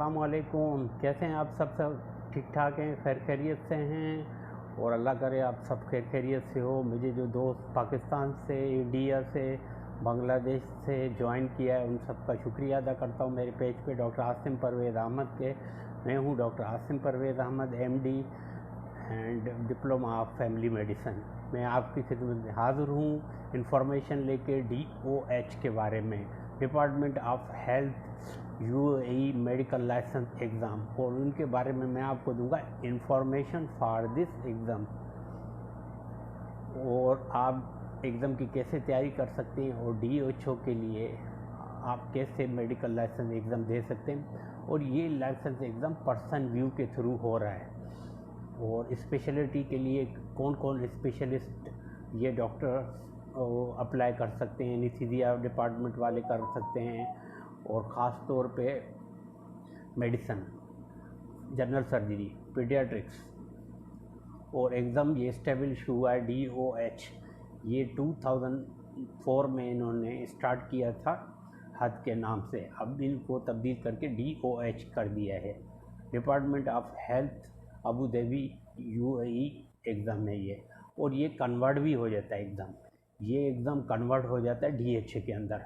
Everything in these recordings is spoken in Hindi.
अस्सलामुअलैकुम। कैसे हैं आप सब ठीक ठाक हैं, खैर खैरियत से हैं और अल्लाह करे आप सब खैर खैरियत से हो। मुझे जो दोस्त पाकिस्तान से, इंडिया से, बांग्लादेश से ज्वाइन किया है उन सब का शुक्रिया अदा करता हूँ मेरे पेज पे डॉक्टर आसिम परवेज़ अहमद के। मैं हूँ doctor Asim Parvez Ahmad, MD and diploma of family medicine. मैं आपकी खिदमत में हाज़िर हूँ इंफॉर्मेशन लेके DOH के बारे में, department of health UAE medical license exam, और उनके बारे में मैं आपको दूंगा इंफॉर्मेशन फॉर दिस एग्ज़ाम और आप एग्ज़ाम की कैसे तैयारी कर सकते हैं और DOH के लिए आप कैसे मेडिकल लाइसेंस एग्ज़ाम दे सकते हैं। और ये लाइसेंस एग्ज़ाम पर्सन व्यू के थ्रू हो रहा है और स्पेशलिटी के लिए कौन कौन स्पेशलिस्ट ये डॉक्टर अप्लाई कर सकते हैं, एनेस्थीसिया डिपार्टमेंट वाले कर सकते हैं, और ख़ास तौर पे मेडिसन, जनरल सर्जरी, पीडियाट्रिक्स। और एग्ज़ाम ये इस्टेब्लिश हुआ है DOH, ये 2004 में इन्होंने स्टार्ट किया था हद के नाम से, अब इनको तब्दील करके DOH कर दिया है, department of health Abu Dhabi UAE exam है ये। और ये कन्वर्ट भी हो जाता है एग्ज़ाम, ये एग्ज़ाम कन्वर्ट हो जाता है DHA के अंदर।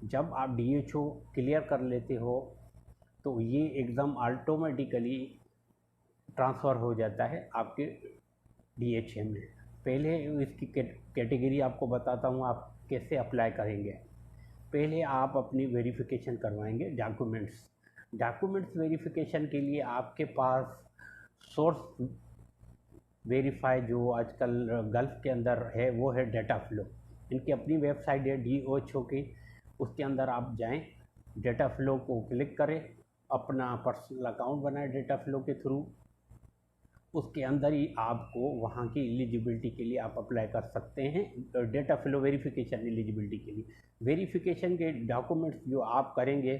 जब आप DHO क्लियर कर लेते हो तो ये एग्ज़ाम ऑटोमेटिकली ट्रांसफ़र हो जाता है आपके DHA में। पहले इसकी कैटेगरी आपको बताता हूँ आप कैसे अप्लाई करेंगे। पहले आप अपनी वेरिफिकेशन करवाएंगे डॉक्यूमेंट्स वेरिफिकेशन के लिए आपके पास सोर्स वेरीफाई जो आजकल गल्फ़ के अंदर है वो है डेटा फ्लो। इनकी अपनी वेबसाइट है DOH की, उसके अंदर आप जाएं, डेटा फ्लो को क्लिक करें, अपना पर्सनल अकाउंट बनाएं डेटा फ्लो के थ्रू। उसके अंदर ही आपको वहाँ की एलिजिबिलिटी के लिए आप अप्लाई कर सकते हैं डेटा फ्लो वेरिफिकेशन एलिजिबिलिटी के लिए। वेरिफिकेशन के डॉक्यूमेंट्स जो आप करेंगे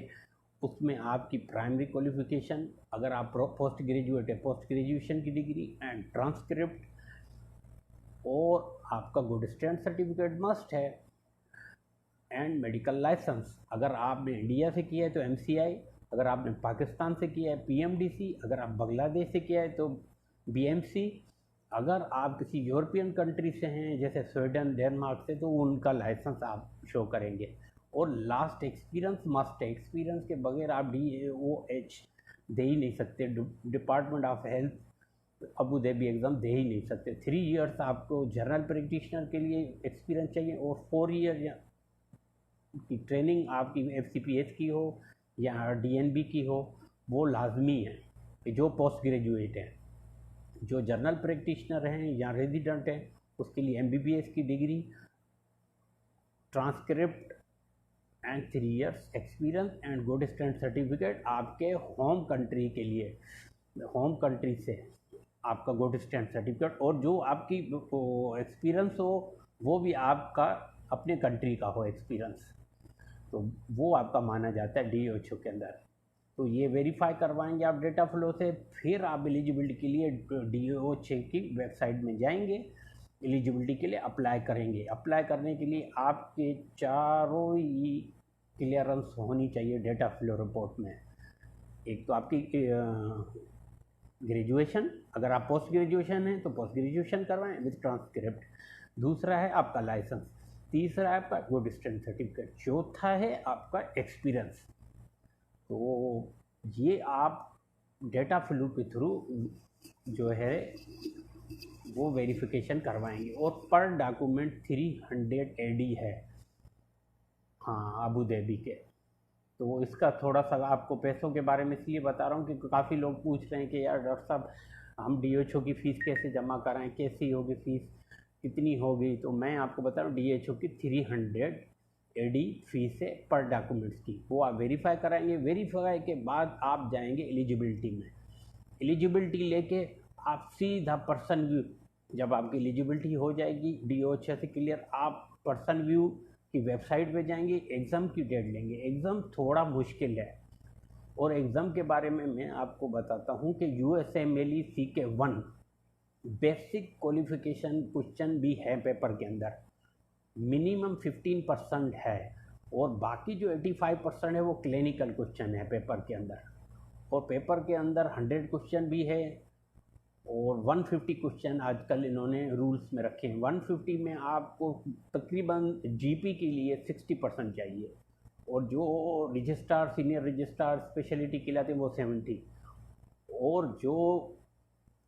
उसमें आपकी प्राइमरी क्वालिफिकेशन, अगर आप पोस्ट ग्रेजुएट है पोस्ट ग्रेजुएशन की डिग्री एंड ट्रांसक्रिप्ट, और आपका गुड स्टैंड सर्टिफिकेट मस्ट है, एंड मेडिकल लाइसेंस। अगर आपने इंडिया से किया है तो MCI, अगर आपने पाकिस्तान से किया है PMDC, अगर आप बांग्लादेश से किया है तो BMC, अगर आप किसी यूरोपियन कंट्री से हैं जैसे स्वीडन, डेनमार्क से, तो उनका लाइसेंस आप शो करेंगे। और लास्ट एक्सपीरियंस मस्ट है, एक्सपीरियंस के बगैर आप DOH दे ही नहीं सकते, department of health Abu Dhabi exam दे ही नहीं सकते। 3 इयर्स आपको जनरल प्रैक्टिशनर के लिए एक्सपीरियंस चाहिए और 4 ईयर की ट्रेनिंग आपकी FCPH की हो या DNB की हो, वो लाजमी है। जो पोस्ट ग्रेजुएट हैं, जो जनरल प्रैक्टिशनर हैं या रेजिडेंट हैं, उसके लिए MBBS की degree, transcript and 3 years experience and good stand certificate आपके होम कंट्री के लिए, होम कंट्री से आपका गुड स्टैंड सर्टिफिकेट, और जो आपकी एक्सपीरियंस हो वो भी आपका अपने कंट्री का हो एक्सपीरियंस, तो वो आपका माना जाता है DOH के अंदर। तो ये वेरीफाई करवाएंगे आप डेटा फ्लो से, फिर आप एलिजिबिलिटी के लिए DOH की वेबसाइट में जाएंगे, एलिजिबिलिटी के लिए अप्लाई करेंगे। अप्लाई करने के लिए आपके चारों ही क्लियरेंस होनी चाहिए डेटा फ्लो रिपोर्ट में। एक तो आपकी ग्रेजुएशन, अगर आप पोस्ट ग्रेजुएशन हैं तो पोस्ट ग्रेजुएशन करवाएं विद ट्रांसक्रिप्ट, दूसरा है आपका लाइसेंस, तीसरा है आपका गुड स्टैंड सर्टिफिकेट, चौथा है आपका एक्सपीरियंस। तो ये आप डेटा फ्लो के थ्रू जो है वो वेरिफिकेशन करवाएंगे, और पर डॉक्यूमेंट 300 AD है, हाँ, अबू धाबी के। तो इसका थोड़ा सा आपको पैसों के बारे में इसलिए बता रहा हूँ कि काफ़ी लोग पूछ रहे हैं कि यार डॉक्टर साहब हम DHO की फ़ीस कैसे जमा कराएं, कैसी होगी फ़ीस, कितनी होगी। तो मैं आपको बता रहा हूँ DHO की 300 AD फीस है पर डॉक्यूमेंट्स की, वो आप वेरीफाई कराएंगे। वेरीफाई के बाद आप जाएंगे एलिजिबिलिटी में, एलिजिबिलिटी लेके आप सीधा पर्सन व्यू, जब आपकी एलिजिबिलिटी हो जाएगी DOH से क्लियर, आप पर्सन व्यू की वेबसाइट पे जाएंगे, एग्ज़ाम की डेट लेंगे। एग्ज़ाम थोड़ा मुश्किल है, और एग्ज़ाम के बारे में मैं आपको बताता हूँ कि USMLE CK1 basic qualification question भी है पेपर के अंदर, मिनिमम 15% है, और बाकी जो 85% है वो क्लिनिकल क्वेश्चन है पेपर के अंदर। और पेपर के अंदर 100 क्वेश्चन भी है और 150 क्वेश्चन आजकल इन्होंने रूल्स में रखे हैं। 150 में आपको तकरीबन जीपी के लिए 60% चाहिए और जो रजिस्ट्रार, सीनियर रजिस्ट्रार, स्पेशलिटी कहलाते हैं वो 70, और जो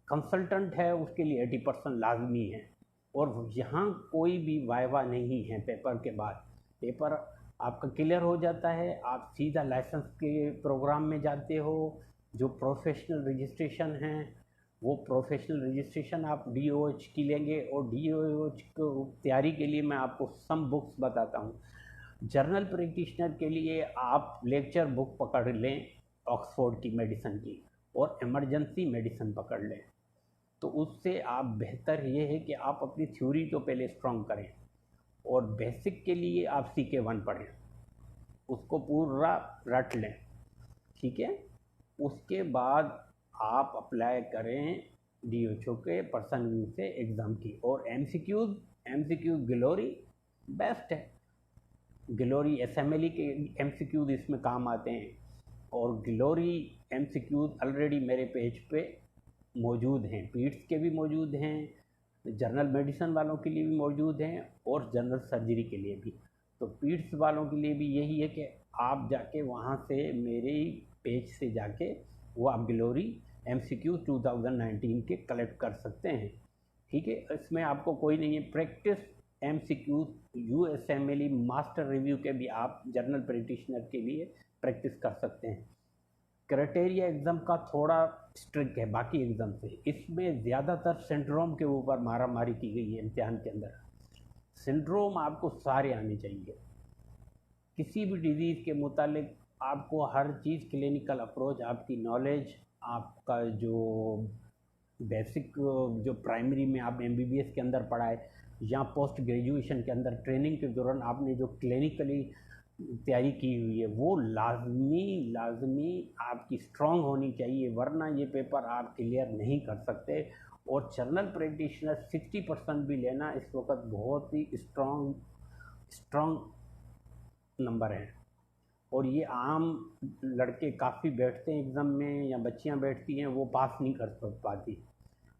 कंसल्टेंट है उसके लिए 80% लाजमी है। और यहाँ कोई भी वाइवा नहीं है पेपर के बाद। पेपर आपका क्लियर हो जाता है, आप सीधा लाइसेंस के प्रोग्राम में जाते हो। जो प्रोफेशनल रजिस्ट्रेशन है वो प्रोफेशनल रजिस्ट्रेशन आप DOH की लेंगे, और DOH को तैयारी के लिए मैं आपको सम बुक्स बताता हूँ। जर्नल प्रैक्टिशनर के लिए आप लेक्चर बुक पकड़ लें ऑक्सफोर्ड की मेडिसिन की, और इमरजेंसी मेडिसिन पकड़ लें। तो उससे आप बेहतर ये है कि आप अपनी थ्योरी तो पहले स्ट्रॉन्ग करें, और बेसिक के लिए आप CK1 पढ़ें, उसको पूरा रट लें, ठीक है। उसके बाद आप अप्लाई करें DHO के पर्सन व्यू से एग्ज़ाम की। और MCQs ग्लोरी बेस्ट है। ग्लोरी SMLE के MCQs इसमें काम आते हैं, और ग्लोरी MCQs ऑलरेडी मेरे पेज पे मौजूद हैं। पीट्स के भी मौजूद हैं, जनरल मेडिसिन वालों के लिए भी मौजूद हैं, और जनरल सर्जरी के लिए भी। तो पीट्स वालों के लिए भी यही है कि आप जाके वहाँ से मेरे पेज से जाके वो आप ग्लोरी MCQ 2019 के कलेक्ट कर सकते हैं, ठीक है। इसमें आपको कोई नहीं है। Practice MCQ USMLE master review के भी आप जर्नल प्रैक्टिशनर के लिए प्रैक्टिस कर सकते हैं। क्राइटेरिया एग्ज़ाम का थोड़ा स्ट्रिक्ट है बाकी एग्ज़ाम से। इसमें ज़्यादातर सिंड्रोम के ऊपर मारामारी की गई है इम्तिहान के अंदर। सिंड्रोम आपको सारे आने चाहिए। किसी भी डिज़ीज़ के मुतालिक आपको हर चीज़, क्लिनिकल अप्रोच, आपकी नॉलेज, आपका जो बेसिक जो प्राइमरी में आप MBBS के अंदर पढ़ा है, या पोस्ट ग्रेजुएशन के अंदर ट्रेनिंग के दौरान आपने जो क्लिनिकली तैयारी की हुई है, वो लाजमी आपकी स्ट्रॉन्ग होनी चाहिए, वरना ये पेपर आप क्लियर नहीं कर सकते। और जनरल प्रैक्टिशनर 60% भी लेना इस वक्त बहुत ही स्ट्रॉन्ग नंबर है। और ये आम लड़के काफ़ी बैठते हैं एग्ज़ाम में, या बच्चियां बैठती हैं, वो पास नहीं कर पाती।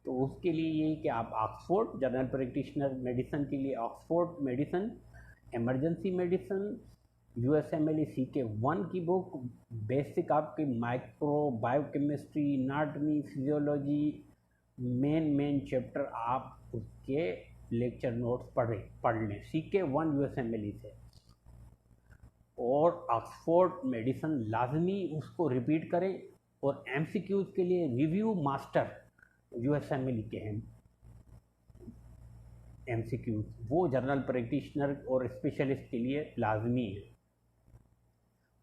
तो उसके लिए यही कि आप ऑक्सफोर्ड जनरल प्रैक्टिशनर मेडिसिन के लिए Oxford medicine, emergency medicine, USMLE CK1 की बुक, बेसिक आपकी micro biochemistry, anatomy, physiology, main chapter आप उसके लेक्चर नोट्स पढ़ लें CK1 USMLE से। और ऑक्सफोर्ड मेडिसिन लाजमी उसको रिपीट करें। और MCQs के लिए रिव्यू मास्टर USMLE के हैं MCQs, वो जनरल प्रैक्टिशनर और स्पेशलिस्ट के लिए लाजमी है।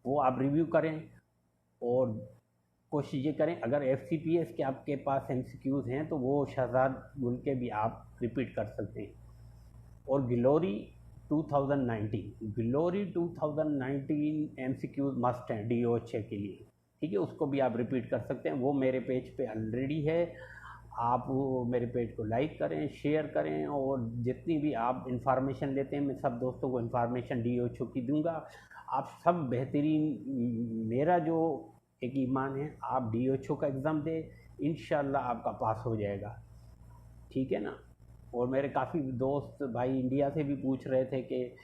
वो आप रिव्यू करें, और कोशिश ये करें अगर FCPS के आपके पास MCQs हैं तो वो शहजाद गुल के भी आप रिपीट कर सकते हैं। और ग्लोरी 2019 MCQs मस्ट हैं DOH के लिए, ठीक है। उसको भी आप रिपीट कर सकते हैं, वो मेरे पेज पे ऑलरेडी है। आप वो मेरे पेज को लाइक करें, शेयर करें, और जितनी भी आप इंफॉर्मेशन लेते हैं मैं सब दोस्तों को इंफॉर्मेशन DOH की दूंगा। आप सब बेहतरीन, मेरा जो एक ईमान है, आप DOH का एग्ज़ाम दें, इंशाल्लाह आपका पास हो जाएगा, ठीक है ना। और मेरे काफ़ी दोस्त भाई इंडिया से भी पूछ रहे थे कि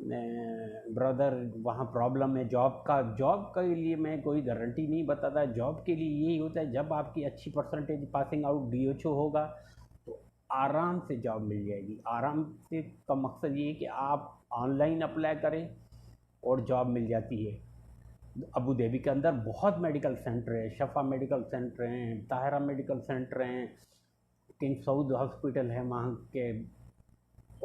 ब्रदर वहाँ प्रॉब्लम है जॉब के लिए मैं कोई गारंटी नहीं बताता। जॉब के लिए यही होता है, जब आपकी अच्छी परसेंटेज पासिंग आउट DHO होगा तो आराम से जॉब मिल जाएगी। आराम से का मकसद ये है कि आप ऑनलाइन अप्लाई करें और जॉब मिल जाती है। अबू धाबी के अंदर बहुत मेडिकल सेंटर है, शफा मेडिकल सेंटर हैं, ताहिरा मेडिकल सेंटर हैं, किंग सऊद हॉस्पिटल है वहाँ के,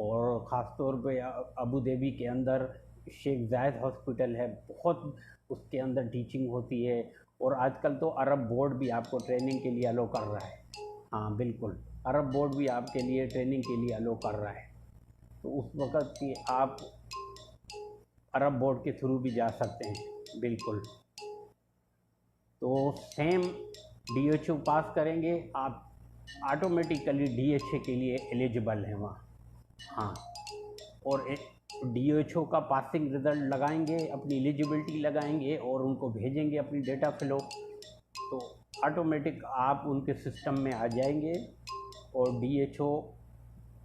और ख़ास तौर पे अबू धाबी के अंदर शेख जायद हॉस्पिटल है, बहुत उसके अंदर टीचिंग होती है। और आजकल तो अरब बोर्ड भी आपको ट्रेनिंग के लिए अलो कर रहा है। हाँ बिल्कुल, अरब बोर्ड भी आपके लिए ट्रेनिंग के लिए अलो कर रहा है। तो उस वक़्त की आप अरब बोर्ड के थ्रू भी जा सकते हैं, बिल्कुल। तो सेम DHO पास करेंगे आप, ऑटोमेटिकली DHA के लिए एलिजिबल हैं वहाँ। हाँ, और DHO का पासिंग रिज़ल्ट लगाएंगे, अपनी एलिजिबिलिटी लगाएंगे और उनको भेजेंगे अपनी डेटा फ्लो। तो ऑटोमेटिक आप उनके सिस्टम में आ जाएंगे और DHO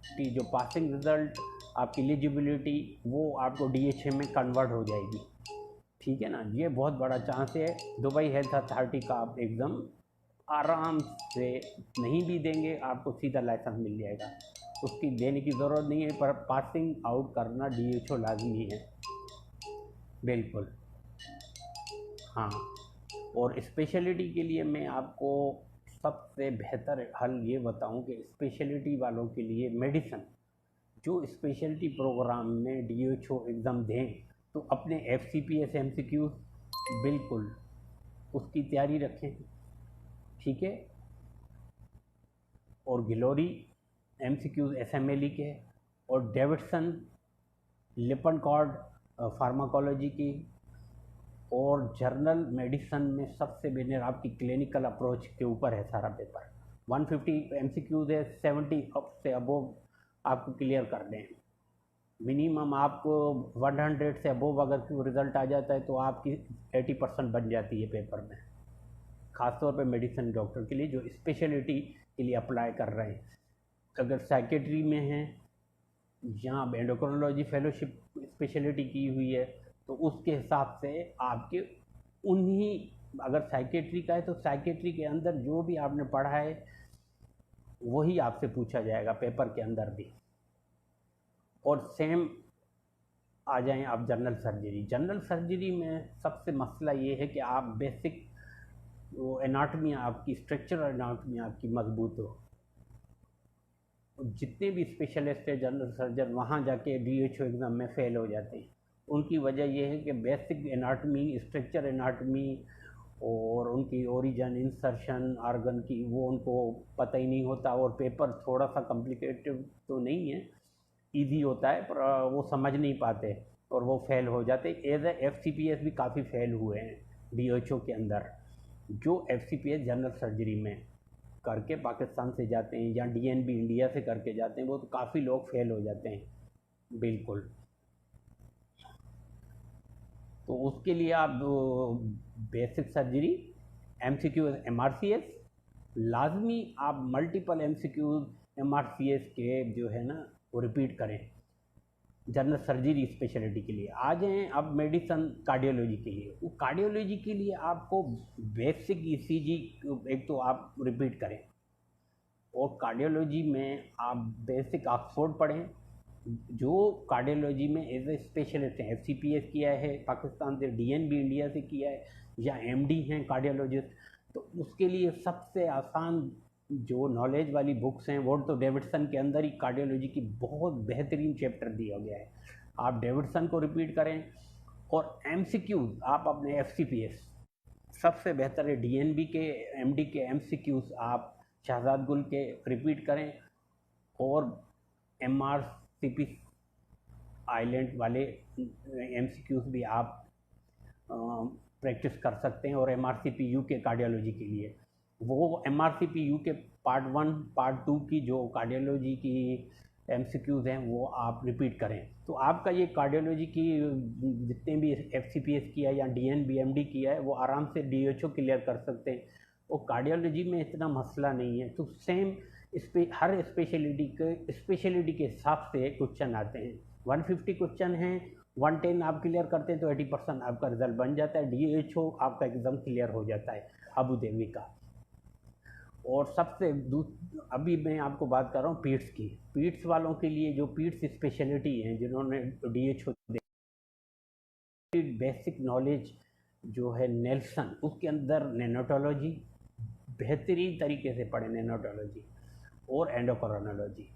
की जो पासिंग रिज़ल्ट, आपकी एलिजिबिलिटी, वो आपको DHA में कन्वर्ट हो जाएगी। ठीक है ना, ये बहुत बड़ा चांस है। दुबई हेल्थ अथॉरिटी का आप एकदम आराम से नहीं भी देंगे, आपको सीधा लाइसेंस मिल जाएगा, उसकी देने की ज़रूरत नहीं है, पर पासिंग आउट करना DHO लाजमी है। बिल्कुल, हाँ। और स्पेशलिटी के लिए मैं आपको सबसे बेहतर हल ये बताऊं कि स्पेशलिटी वालों के लिए मेडिसिन, जो स्पेशलिटी प्रोग्राम में DHO एग्ज़ाम दें, तो अपने FCPS MCQ बिल्कुल उसकी तैयारी रखें। ठीक है, और गिलोरी MCQ SMLE के, और डेविडसन लिपनकॉर्ड फार्माकोलॉजी की, और जर्नल मेडिसन में सबसे बेहतर आपकी क्लिनिकल अप्रोच के ऊपर है सारा पेपर। 150 MCQ है, 70 अप से अबोव आपको क्लियर कर दें। मिनिमम आपको 100 से अबोव अगर रिज़ल्ट आ जाता है तो आपकी 80% बन जाती है पेपर में, ख़ासतौर पे मेडिसिन डॉक्टर के लिए जो स्पेशलिटी के लिए अप्लाई कर रहे हैं। अगर साइकेट्री में हैं या एंडोक्रोनोलॉजी फेलोशिप स्पेशलिटी की हुई है तो उसके हिसाब से आपके उन्हीं, अगर साइकेट्री का है तो साइकेट्री के अंदर जो भी आपने पढ़ा है वही आपसे पूछा जाएगा पेपर के अंदर भी। और सेम आ जाएं आप जनरल सर्जरी। जनरल सर्जरी में सबसे मसला ये है कि आप बेसिक वो एनाटमी, आपकी स्ट्रक्चरल एनाटमी आपकी मजबूत हो। जितने भी स्पेशलिस्ट है जनरल सर्जन वहाँ जाके DHO एग्ज़ाम में फ़ेल हो जाते हैं। उनकी वजह यह है कि बेसिक एनाटमी, स्ट्रक्चर एनाटमी और उनकी ओरिजिन, इंसर्शन, आर्गन की, वो उनको पता ही नहीं होता। और पेपर थोड़ा सा कॉम्प्लिकेटेड तो नहीं है, इजी होता है, पर वो समझ नहीं पाते और वो फेल हो जाते। एज ए FCPS भी काफ़ी फेल हुए हैं DHO के अंदर, जो FCPS जनरल सर्जरी में करके पाकिस्तान से जाते हैं या DNB इंडिया से करके जाते हैं, वो तो काफ़ी लोग फेल हो जाते हैं। बिल्कुल, तो उसके लिए आप बेसिक सर्जरी, MCQ MRCS लाजमी, आप मल्टीपल MCQ MRCS के जो है ना वो रिपीट करें जनरल सर्जरी स्पेशलिटी के लिए। आ जाएँ अब मेडिसन कार्डियोलॉजी के लिए। वो कार्डियोलॉजी के लिए आपको बेसिक ECG एक तो आप रिपीट करें, और कार्डियोलॉजी में आप बेसिक ऑक्सफोर्ड पढ़ें। जो कार्डियोलॉजी में एज ए स्पेशलिस्ट हैं, FCPS किया है पाकिस्तान से, DNB इंडिया से किया है, या MD हैं कार्डियोलॉजिस्ट, तो उसके लिए सबसे आसान जो नॉलेज वाली बुक्स हैं वो तो डेविडसन के अंदर ही कार्डियोलॉजी की बहुत बेहतरीन चैप्टर दिया गया है। आप डेविडसन को रिपीट करें, और MCQs आप अपने FCPS सबसे बेहतर है DNB के, MD के MCQs आप शहजाद गुल के रिपीट करें, और MRCP आइलैंड वाले MCQs भी आप प्रैक्टिस कर सकते हैं। और MRCP UK कार्डियोलॉजी के लिए वो MRCP UK पार्ट 1 पार्ट 2 की जो कार्डियोलॉजी की MCQs हैं वो आप रिपीट करें, तो आपका ये कार्डियोलॉजी की जितने भी FCPS किया या DNB MD किया है वो आराम से DHO क्लियर कर सकते हैं। और कार्डियोलॉजी में इतना मसला नहीं है। तो सेम हर स्पेशलिटी के हिसाब से क्वेश्चन आते हैं। 150 क्वेश्चन हैं, 110 आप क्लियर करते हैं तो 80% आपका रिजल्ट बन जाता है। DHO आपका एकदम क्लियर हो जाता है अबू धाबी का। और सबसे अभी मैं आपको बात कर रहा हूँ पीट्स की। पीट्स वालों के लिए जो पीट्स स्पेशलिटी हैं जिन्होंने DHO बेसिक नॉलेज जो है नेल्सन, उसके अंदर नेनोटोलॉजी बेहतरीन तरीके से पढ़े, नेनोटोलॉजी और एंडोक्रोनोलॉजी,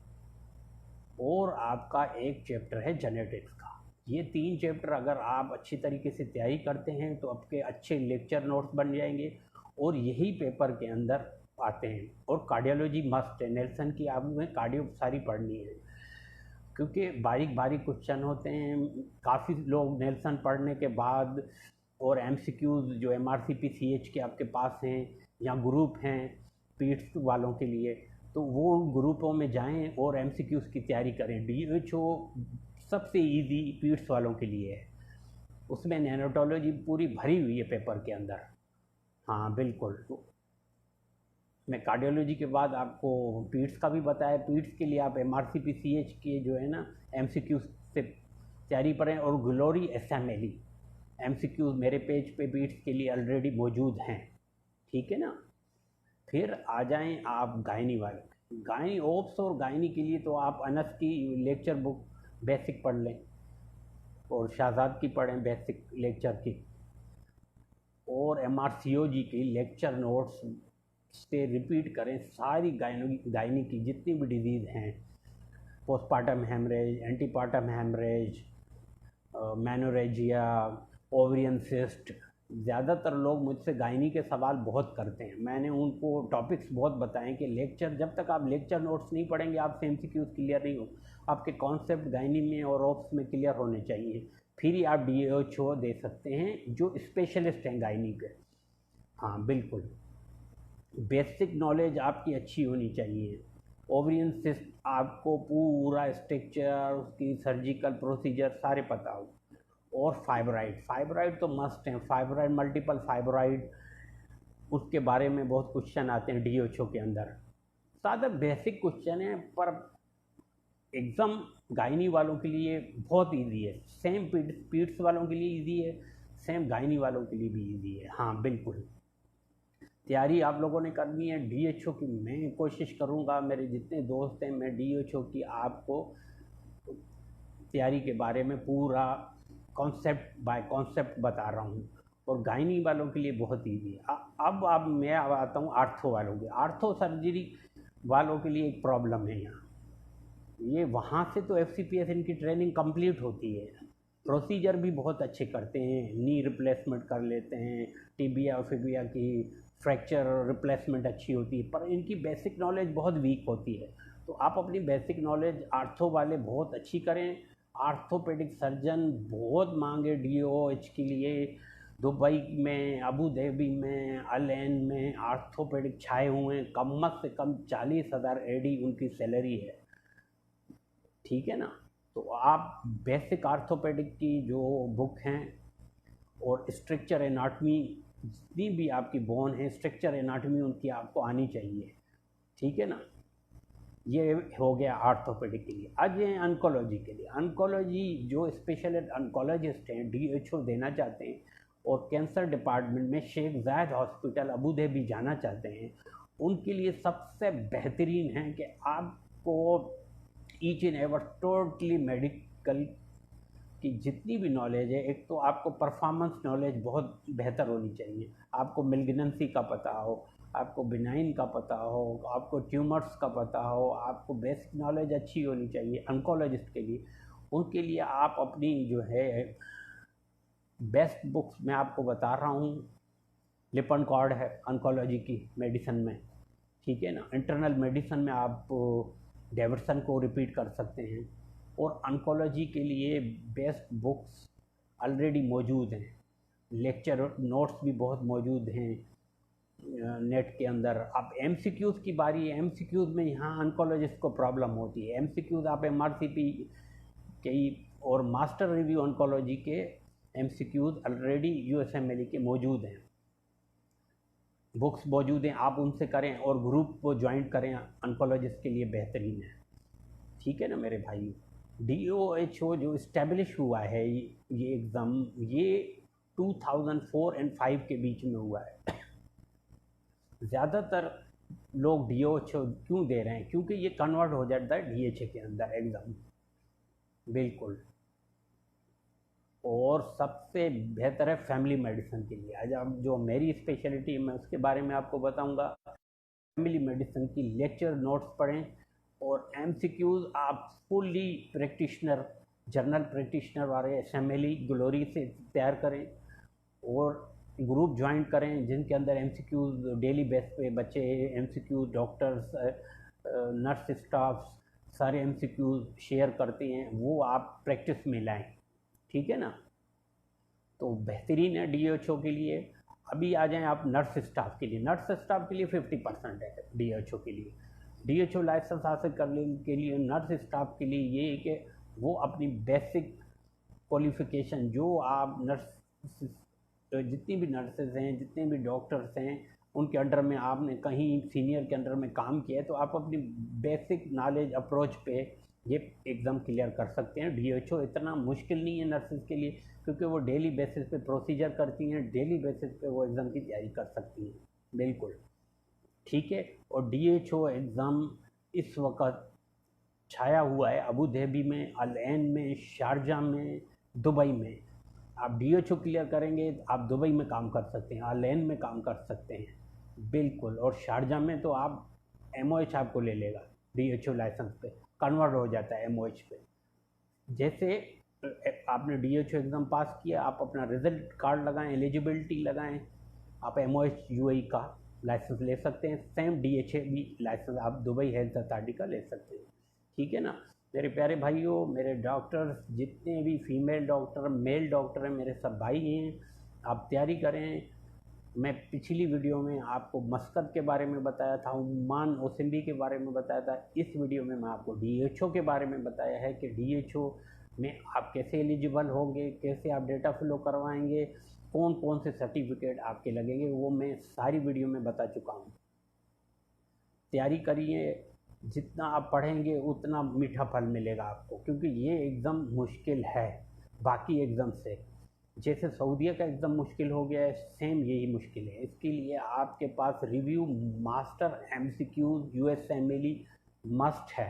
और आपका एक चैप्टर है जेनेटिक्स का। ये 3 चैप्टर अगर आप अच्छी तरीके से तैयारी करते हैं तो आपके अच्छे लेक्चर नोट्स बन जाएंगे और यही पेपर के अंदर आते हैं। और कार्डियोलॉजी मस्ट है, नेल्सन की आपने कार्डियो सारी पढ़नी है, क्योंकि बारीक बारीक क्वेश्चन होते हैं। काफ़ी लोग नेल्सन पढ़ने के बाद और MCQs जो MRCP CH के आपके पास हैं या ग्रुप हैं पीट्स वालों के लिए, तो वो ग्रुपों में जाएं और MCQs की तैयारी करें। DHO सबसे इजी पीट्स वालों के लिए है, उसमें नेनोटोलॉजी पूरी भरी हुई है पेपर के अंदर। हाँ बिल्कुल। तो मैं कार्डियोलॉजी के बाद आपको पीट्स का भी बताया। पीट्स के लिए आप MRCP-CH के जो है ना MCQ से तैयारी करें, और ग्लोरी SMLE MCQ मेरे पेज पे पीट्स के लिए ऑलरेडी मौजूद हैं, ठीक है ना। फिर आ जाएं आप गायनी वाले। गायनी ओप्स और गायनी के लिए तो आप अनस की लेक्चर बुक बेसिक पढ़ लें, और शाहजाद की पढ़ें बेसिक लेक्चर की, और MRCOG की लेक्चर नोट्स से रिपीट करें सारी गायनी की जितनी भी डिजीज़ हैं, postpartum haemorrhage, antepartum haemorrhage, menorrhagia, ovarian cyst. ज़्यादातर लोग मुझसे गायनी के सवाल बहुत करते हैं। मैंने उनको टॉपिक्स बहुत बताएं कि लेक्चर, जब तक आप लेक्चर नोट्स नहीं पढ़ेंगे आपसे MCQs क्लियर नहीं हो। आपके कॉन्सेप्ट गायनी में और ओप्स में क्लियर होने चाहिए, फिर ही आप DHO दे सकते हैं जो स्पेशलिस्ट हैं गायनी के। हाँ बिल्कुल, बेसिक नॉलेज आपकी अच्छी होनी चाहिए। ओवरियन सिस्ट आपको पूरा स्ट्रक्चर, उसकी सर्जिकल प्रोसीजर सारे पता हो। और फाइब्राइड तो मस्ट हैं। फाइब्राइड, मल्टीपल फाइब्राइड, उसके बारे में बहुत क्वेश्चन आते हैं DHO के अंदर। सादा बेसिक क्वेश्चन है, पर एग्ज़ाम गायनी वालों के लिए बहुत इजी है। सेम पीट्स वालों के लिए इजी है, सेम गायनी वालों के लिए भी इजी है। हाँ बिल्कुल, तैयारी आप लोगों ने करनी है DHO की। मैं कोशिश करूँगा, मेरे जितने दोस्त हैं, मैं DHO की आपको तैयारी के बारे में पूरा कॉन्सेप्ट बाय कॉन्सेप्ट बता रहा हूँ। और गायनी वालों के लिए बहुत ईजी है। अब मैं आता हूँ आर्थो वालों के। आर्थो सर्जरी वालों के लिए एक प्रॉब्लम है यहाँ। ये वहाँ से तो FCPS इनकी ट्रेनिंग कंप्लीट होती है, प्रोसीजर भी बहुत अच्छे करते हैं, नी रिप्लेसमेंट कर लेते हैं, टिबिया और फिबिया की फ्रैक्चर रिप्लेसमेंट अच्छी होती है, पर इनकी बेसिक नॉलेज बहुत वीक होती है। तो आप अपनी बेसिक नॉलेज आर्थो वाले बहुत अच्छी करें। आर्थोपेडिक सर्जन बहुत मांगे DOH के लिए। दुबई में, अबू धाबी में, अल एन में आर्थोपेडिक छाए हुए हैं। कम से कम 40,000 AD उनकी सैलरी है, ठीक है ना। तो आप बेसिक आर्थोपेडिक की जो बुक हैं, और स्ट्रक्चर एनाटमी, जितनी भी आपकी बोन है, स्ट्रक्चर एनाटमी उनकी आपको आनी चाहिए, ठीक है ना। ये हो गया आर्थोपेडिक के लिए। आज ये ऑन्कोलॉजी के लिए। ऑन्कोलॉजी जो स्पेशलिस्ट ऑन्कोलॉजिस्ट हैं DHO देना चाहते हैं, और कैंसर डिपार्टमेंट में शेख जायद हॉस्पिटल अबू धाबी जाना चाहते हैं, उनके लिए सबसे बेहतरीन है कि आपको each and ever totally medical की जितनी भी नॉलेज है। एक तो आपको परफॉर्मेंस नॉलेज बहुत बेहतर होनी चाहिए, आपको मिल्गनेंसी का पता हो, आपको बिनाइन का पता हो, आपको ट्यूमर्स का पता हो, आपको बेसिक नॉलेज अच्छी होनी चाहिए ऑन्कोलॉजिस्ट के लिए। उनके लिए आप अपनी जो है बेस्ट बुक्स मैं आपको बता रहा हूँ। लिपनकॉर्ड है ऑन्कोलॉजी की मेडिसिन में, ठीक है ना। इंटरनल मेडिसिन में आप डेविडसन को रिपीट कर सकते हैं। और ऑन्कोलॉजी के लिए बेस्ट बुक्स ऑलरेडी मौजूद हैं, लेक्चर नोट्स भी बहुत मौजूद हैं नेट के अंदर। अब MCQs की बारी है। MCQs में यहाँ ऑन्कोलॉजिस्ट को प्रॉब्लम होती है। MCQs आप MRCP के और मास्टर रिव्यू ऑन्कोलॉजी के MCQs ऑलरेडी USMLE के मौजूद हैं, बुक्स मौजूद हैं, आप उनसे करें, और ग्रुप को ज्वाइन करें, ऑन्कोलॉजिस्ट के लिए बेहतरीन है, ठीक है ना मेरे भाई। DOHO जो इस्टेब्लिश हुआ है, ये एग्ज़ाम, ये 2004 और 5 के बीच में हुआ है। ज़्यादातर लोग DOHO क्यों दे रहे हैं? क्योंकि ये कन्वर्ट हो जाता है DHA के अंदर एग्ज़ाम, बिल्कुल। और सबसे बेहतर है फैमिली मेडिसिन के लिए। आज अब जो मेरी स्पेशलिटी है मैं उसके बारे में आपको बताऊंगा। फैमिली मेडिसिन की लेक्चर नोट्स पढ़ें, और MCQs आप फुल्ली प्रैक्टिशनर, जर्नल प्रैक्टिशनर वाले SMLE ग्लोरी से तैयार करें, और ग्रुप ज्वाइन करें जिनके अंदर MCQs डेली बेस पे बच्चे MCQs, डॉक्टर्स, नर्स स्टाफ सारे MCQs शेयर करते हैं, वो आप प्रैक्टिस में लाएं, ठीक है ना। तो बेहतरीन है DHO के लिए। अभी आ जाएं आप नर्स स्टाफ के लिए। नर्स स्टाफ के लिए 50% है DHO के लिए। DHO लाइसेंस हासिल करने के लिए नर्स स्टाफ के लिए ये है कि वो अपनी बेसिक क्वालिफ़िकेशन जो आप नर्स तो जितनी भी नर्सेज हैं, जितने भी डॉक्टर्स हैं, उनके अंडर में आपने कहीं सीनियर के अंडर में काम किया है तो आप अपनी बेसिक नॉलेज अप्रोच पे ये एग्ज़ाम क्लियर कर सकते हैं। DHO इतना मुश्किल नहीं है नर्सेज के लिए, क्योंकि वो डेली बेसिस पे प्रोसीजर करती हैं, डेली बेसिस पे वो एग्ज़ाम की तैयारी कर सकती हैं। बिल्कुल ठीक है। और DHO एग्ज़ाम इस वक्त छाया हुआ है अबू धाबी में, अल ऐन में, शारजा में, दुबई में। आप DHO क्लियर करेंगे तो आप दुबई में काम कर सकते हैं, अल ऐन में काम कर सकते हैं। बिल्कुल। और शारजा में तो आप MOH आपको ले लेगा, DHO लाइसेंस पे कन्वर्ट हो जाता है MOH पे। जैसे आपने DHO एग्ज़ाम पास किया, आप अपना रिजल्ट कार्ड लगाएं, एलिजिबिलिटी लगाएं, आप MOH UAE का लाइसेंस ले सकते हैं। सेम DHA भी लाइसेंस आप दुबई हेल्थ अथॉरिटी का ले सकते हैं। ठीक है ना मेरे प्यारे भाइयों, मेरे डॉक्टर्स, जितने भी फीमेल डॉक्टर, मेल डॉक्टर हैं, मेरे सब भाई हैं, आप तैयारी करें। मैं पिछली वीडियो में आपको मस्कत के बारे में बताया था, उम्मान ओसिम्बी के बारे में बताया था। इस वीडियो में मैं आपको DHO के बारे में बताया है कि DHO में आप कैसे एलिजिबल होंगे, कैसे आप डेटा फ्लो करवाएंगे, कौन कौन से सर्टिफिकेट आपके लगेंगे, वो मैं सारी वीडियो में बता चुका हूँ। तैयारी करिए, जितना आप पढ़ेंगे उतना मीठा फल मिलेगा आपको, क्योंकि ये एग्ज़ाम मुश्किल है बाकी एग्ज़ाम से। जैसे सऊदीया का एग्ज़ाम मुश्किल हो गया है, सेम यही मुश्किल है। इसके लिए आपके पास review, master, MCQs, USMLE must है,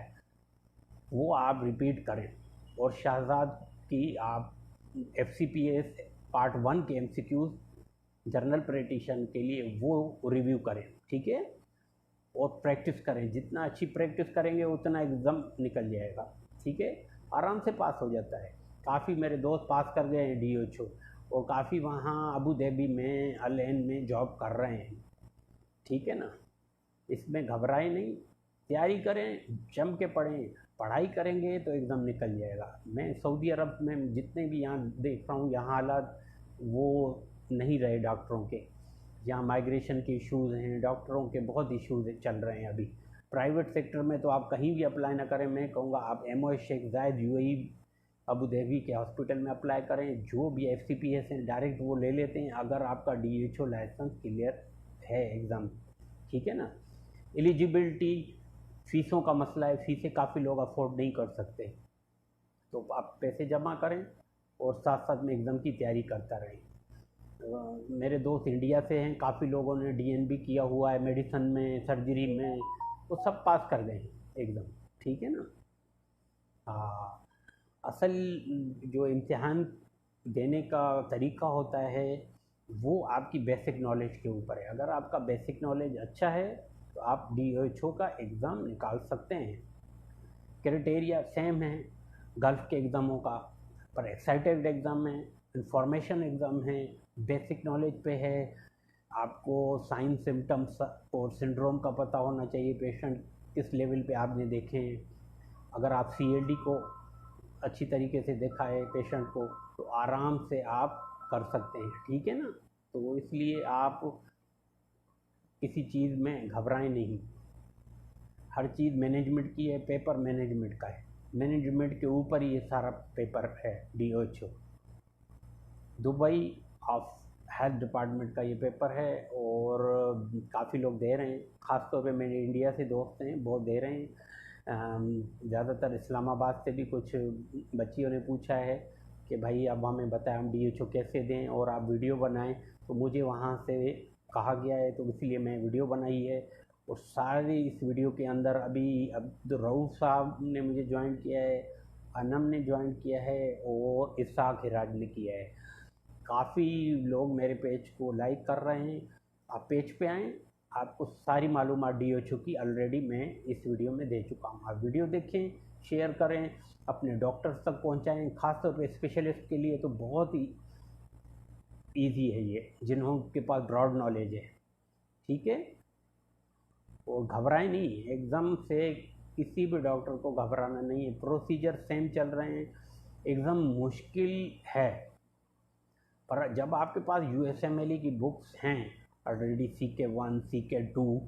वो आप रिपीट करें। और शहजाद की आप FCPS पार्ट 1 के MCQs जर्नल प्रैक्टिशन के लिए वो रिव्यू करें। ठीक है। और प्रैक्टिस करें, जितना अच्छी प्रैक्टिस करेंगे उतना एग्ज़ाम निकल जाएगा। ठीक है। आराम से पास हो जाता है। काफ़ी मेरे दोस्त पास कर गए हैं DHO, और काफ़ी वहाँ अबू धाबी में, अल ऐन में जॉब कर रहे हैं। ठीक है ना, इसमें घबराएं नहीं, तैयारी करें, जम के पढ़ें, पढ़ाई करेंगे तो एग्ज़ाम निकल जाएगा। मैं सऊदी अरब में जितने भी यहाँ देख रहा हूँ, यहाँ हालात वो नहीं रहे डॉक्टरों के। यहाँ माइग्रेशन के इश्यूज़ हैं, डॉक्टरों के बहुत इश्यूज़ चल रहे हैं अभी। प्राइवेट सेक्टर में तो आप कहीं भी अप्लाई ना करें, मैं कहूँगा आप MOH शेख जायद UAE अबू धाबी के हॉस्पिटल में अप्लाई करें। जो भी FCPS हैं डायरेक्ट वो ले लेते हैं, अगर आपका DHO लाइसेंस क्लियर है एग्ज़ाम। ठीक है ना। एलिजिबिलिटी, फ़ीसों का मसला है, फ़ीसें काफ़ी लोग अफोर्ड नहीं कर सकते, तो आप पैसे जमा करें और साथ साथ में एग्ज़ाम की तैयारी करता रहें। मेरे दोस्त इंडिया से हैं, काफ़ी लोगों ने DNB किया हुआ है, मेडिसन में, सर्जरी में, वो सब पास कर गए हैं एग्ज़ाम। ठीक है ना। हाँ, असल जो इम्तिहान देने का तरीका होता है वो आपकी बेसिक नॉलेज के ऊपर है। अगर आपका बेसिक नॉलेज अच्छा है तो आप DHO का एग्ज़ाम निकाल सकते हैं। क्राइटेरिया सेम है गल्फ़ के एग्ज़ामों का, पर एक्साइटेड एग्ज़ाम है, इंफॉर्मेशन एग्ज़ाम है, बेसिक नॉलेज पे है। आपको साइन सिम्टम्स और सिंड्रोम का पता होना चाहिए, पेशेंट किस लेवल पे आपने देखे हैं। अगर आप CLD को अच्छी तरीके से देखा है पेशेंट को, तो आराम से आप कर सकते हैं। ठीक है ना। तो इसलिए आप किसी चीज़ में घबराएं नहीं, हर चीज़ मैनेजमेंट की है, पेपर मैनेजमेंट का है, मैनेजमेंट के ऊपर ही ये सारा पेपर है। DHO Dubai of health department का ये पेपर है, और काफ़ी लोग दे रहे हैं। ख़ास तौर पे मेरे इंडिया से दोस्त हैं, बहुत दे रहे हैं। ज़्यादातर इस्लामाबाद से भी कुछ बच्चियों ने पूछा है कि भाई अब हमें बताएं हम DHO कैसे दें और आप वीडियो बनाएं, तो मुझे वहाँ से कहा गया है, तो इसलिए मैं वीडियो बनाई है। और सारी इस वीडियो के अंदर अभी अब्दुल रऊफ़ साहब ने मुझे ज्वाइन किया है, अनम ने ज्वाइन किया है, और इसाक हिराज ने किया है। काफ़ी लोग मेरे पेज को लाइक कर रहे हैं। आप पेज पे आएँ, आपको सारी मालूमात DHO की ऑलरेडी मैं इस वीडियो में दे चुका हूँ। आप वीडियो देखें, शेयर करें, अपने डॉक्टर्स तक पहुँचाएँ। ख़ासतौर पे स्पेशलिस्ट के लिए तो बहुत ही ईजी है ये, जिन्हों के पास ब्रॉड नॉलेज है। ठीक है। और घबराएं नहीं, एग्ज़ाम से किसी भी डॉक्टर को घबराना नहीं है, प्रोसीजर सेम चल रहे हैं। एग्ज़ाम मुश्किल है, पर जब आपके पास USMLE की बुक्स हैं ऑलरेडी, CK1, CK2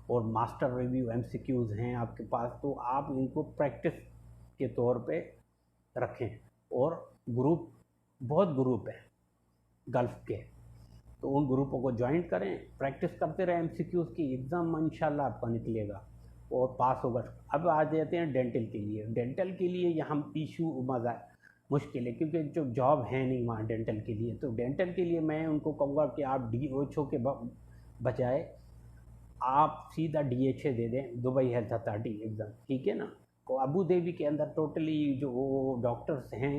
और मास्टर रिव्यू MCQs हैं आपके पास, तो आप इनको प्रैक्टिस के तौर पे रखें। और ग्रुप, बहुत ग्रुप है गल्फ़ के, तो उन ग्रुपों को ज्वाइन करें, प्रैक्टिस करते रहें एमसीक्यूज़ की, एग्ज़ाम इंशाल्लाह आपका निकलेगा और पास होगा। अब आ जाते हैं डेंटल के लिए। डेंटल के लिए यहाँ इशू मज़ा मुश्किल है क्योंकि जो जॉब है नहीं वहाँ डेंटल के लिए। तो डेंटल के लिए मैं उनको कहूँगा कि आप DOHO के बजाय आप सीधा DHA दे दें, दुबई हेल्थ अथॉरिटी एग्ज़ाम, ठीक है ना। तो अबू धाबी के अंदर टोटली जो डॉक्टर्स हैं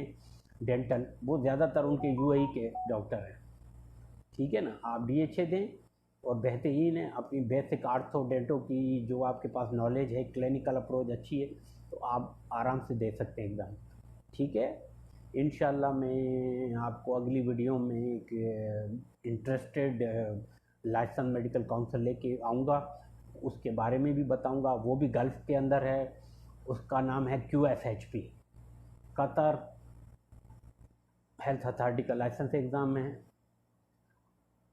डेंटल, वो ज़्यादातर उनके UAE के डॉक्टर हैं, ठीक है ना। आप DHA दें और बेहतरीन है, अपनी बेसिक आर्थो डेंटो की जो आपके पास नॉलेज है, क्लिनिकल अप्रोच अच्छी है, तो आप आराम से दे सकते हैं एग्ज़ाम, ठीक है। इंशाल्लाह मैं आपको अगली वीडियो में एक इंटरेस्टेड लाइसेंस मेडिकल काउंसिल लेके आऊँगा, उसके बारे में भी बताऊँगा। वो भी गल्फ़ के अंदर है, उसका नाम है QFHP, कतर हेल्थ अथॉरिटी का लाइसेंस एग्ज़ाम है,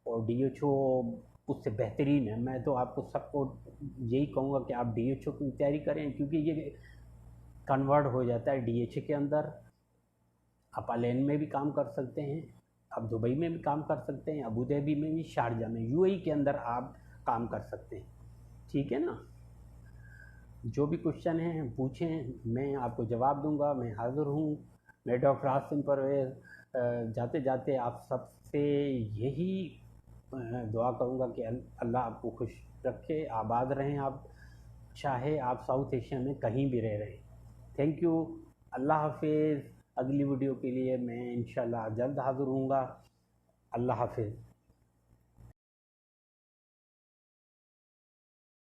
और DHO उससे बेहतरीन है। मैं तो आपको सबको यही कहूँगा कि आप DHO की तैयारी करें, क्योंकि ये कन्वर्ट हो जाता है DHA के अंदर। आप अलेन में भी काम कर सकते हैं, आप दुबई में भी काम कर सकते हैं, अबू धाबी में भी, शारजा में, UAE के अंदर आप काम कर सकते हैं, ठीक है ना। जो भी क्वेश्चन हैं पूछें, मैं आपको जवाब दूंगा, मैं हाज़िर हूँ। मैं डॉक्टर आसिम परवेज़ जाते जाते आप सबसे यही दुआ करूँगा कि अल्लाह आपको खुश रखे, आबाद रहें आप, चाहे आप साउथ एशिया में कहीं भी रह रहे हैं। थैंक यू, अल्लाह हाफिज़। अगली वीडियो के लिए मैं इंशाल्लाह जल्द हाज़िर हूँगा। अल्लाह हाफिज़।